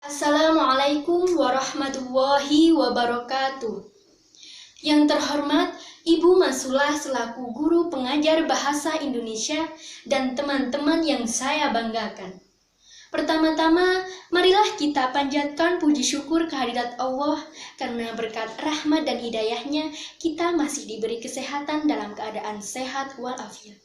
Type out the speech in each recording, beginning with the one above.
Assalamualaikum warahmatullahi wabarakatuh. Yang terhormat Ibu Masulah selaku guru pengajar bahasa Indonesia dan teman-teman yang saya banggakan. Pertama-tama, marilah kita panjatkan puji syukur kehadirat Allah karena berkat rahmat dan hidayahnya kita masih diberi kesehatan dalam keadaan sehat walafiat.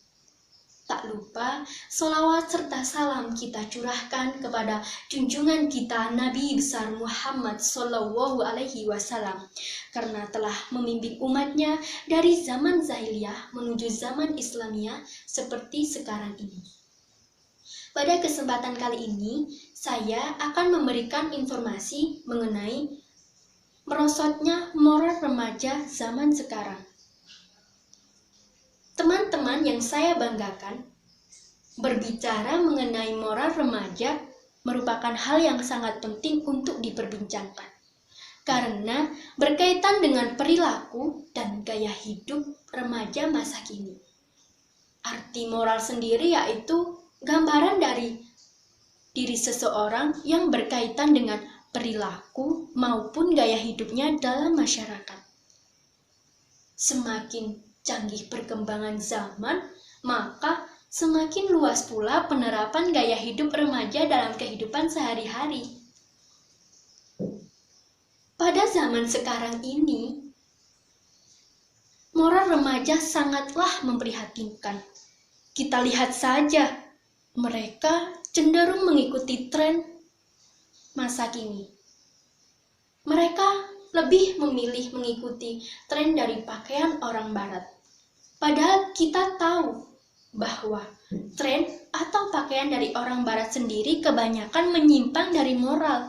Tak lupa, sholawat serta salam kita curahkan kepada junjungan kita Nabi besar Muhammad Sallallahu Alaihi Wasallam karena telah membimbing umatnya dari zaman Zahiliyah menuju zaman Islamiyah seperti sekarang ini. Pada kesempatan kali ini, saya akan memberikan informasi mengenai merosotnya moral remaja zaman sekarang. Teman-teman yang saya banggakan, berbicara mengenai moral remaja merupakan hal yang sangat penting untuk diperbincangkan. Karena berkaitan dengan perilaku dan gaya hidup remaja masa kini. Arti moral sendiri yaitu gambaran dari diri seseorang yang berkaitan dengan perilaku maupun gaya hidupnya dalam masyarakat. Semakin canggih perkembangan zaman, maka semakin luas pula penerapan gaya hidup remaja dalam kehidupan sehari-hari. Pada zaman sekarang ini, moral remaja sangatlah memprihatinkan. Kita lihat saja, mereka cenderung mengikuti tren masa kini. Mereka lebih memilih mengikuti tren dari pakaian orang barat. Padahal kita tahu bahwa tren atau pakaian dari orang barat sendiri kebanyakan menyimpang dari moral.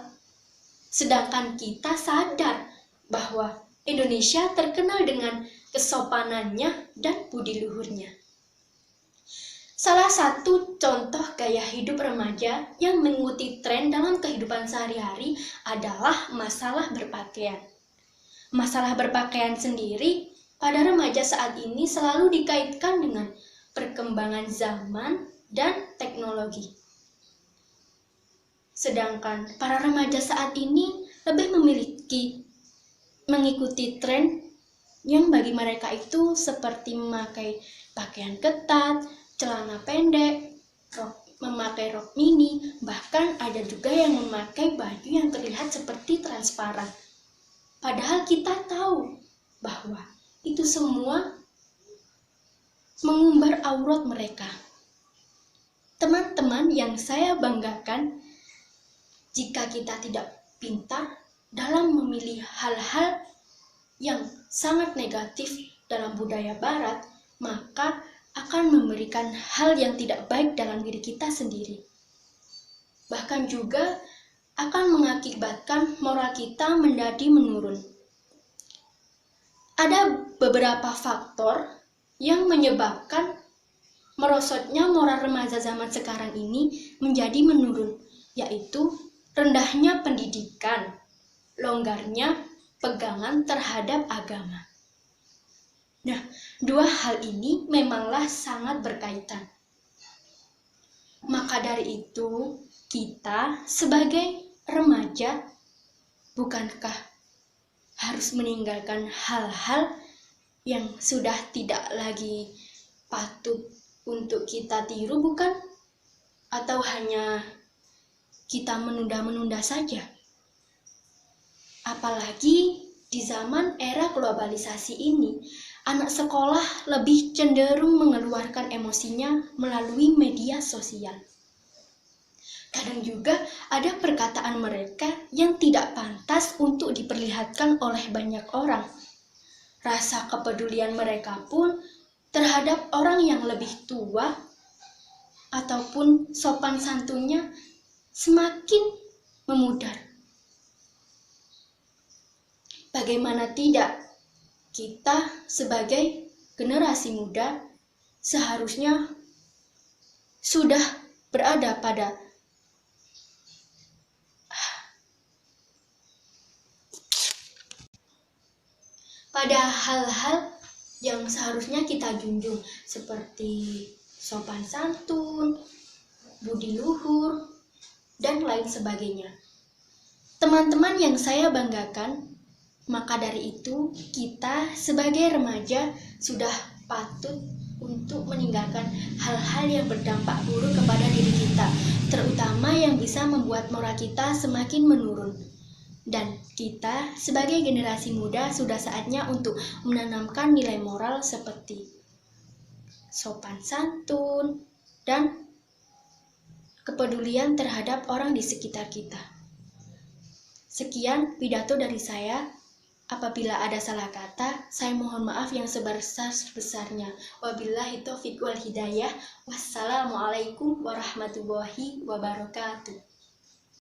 Sedangkan kita sadar bahwa Indonesia terkenal dengan kesopanannya dan budi luhurnya. Salah satu contoh gaya hidup remaja yang mengikuti tren dalam kehidupan sehari-hari adalah masalah berpakaian. Masalah berpakaian sendiri pada remaja saat ini selalu dikaitkan dengan perkembangan zaman dan teknologi. Sedangkan para remaja saat ini lebih mengikuti tren yang bagi mereka itu seperti memakai pakaian ketat, celana pendek, memakai rok mini, bahkan ada juga yang memakai baju yang terlihat seperti transparan. Padahal kita tahu bahwa itu semua mengumbar aurat mereka. Teman-teman yang saya banggakan, jika kita tidak pintar dalam memilih hal-hal yang sangat negatif dalam budaya barat, maka akan memberikan hal yang tidak baik dalam diri kita sendiri. Bahkan juga akan mengakibatkan moral kita menjadi menurun. Ada beberapa faktor yang menyebabkan merosotnya moral remaja zaman sekarang ini menjadi menurun, yaitu rendahnya pendidikan, longgarnya pegangan terhadap agama. Nah, dua hal ini memanglah sangat berkaitan. Maka dari itu, kita sebagai remaja, bukankah harus meninggalkan hal-hal yang sudah tidak lagi patut untuk kita tiru, bukan? Atau hanya kita menunda-menunda saja? Apalagi di zaman era globalisasi ini, anak sekolah lebih cenderung mengeluarkan emosinya melalui media sosial. Kadang juga ada perkataan mereka yang tidak pantas untuk diperlihatkan oleh banyak orang. Rasa kepedulian mereka pun terhadap orang yang lebih tua ataupun sopan santunnya semakin memudar. Bagaimana tidak, kita sebagai generasi muda seharusnya sudah berada pada hal-hal yang seharusnya kita junjung, seperti sopan santun, budi luhur, dan lain sebagainya. Teman-teman yang saya banggakan, maka dari itu kita sebagai remaja sudah patut untuk meninggalkan hal-hal yang berdampak buruk kepada diri kita, terutama yang bisa membuat moral kita semakin menurun. Dan kita sebagai generasi muda sudah saatnya untuk menanamkan nilai moral seperti sopan santun dan kepedulian terhadap orang di sekitar kita. Sekian pidato dari saya. Apabila ada salah kata, saya mohon maaf yang sebesar-besarnya. Wabillahi taufiq wal hidayah. Wassalamualaikum warahmatullahi wabarakatuh.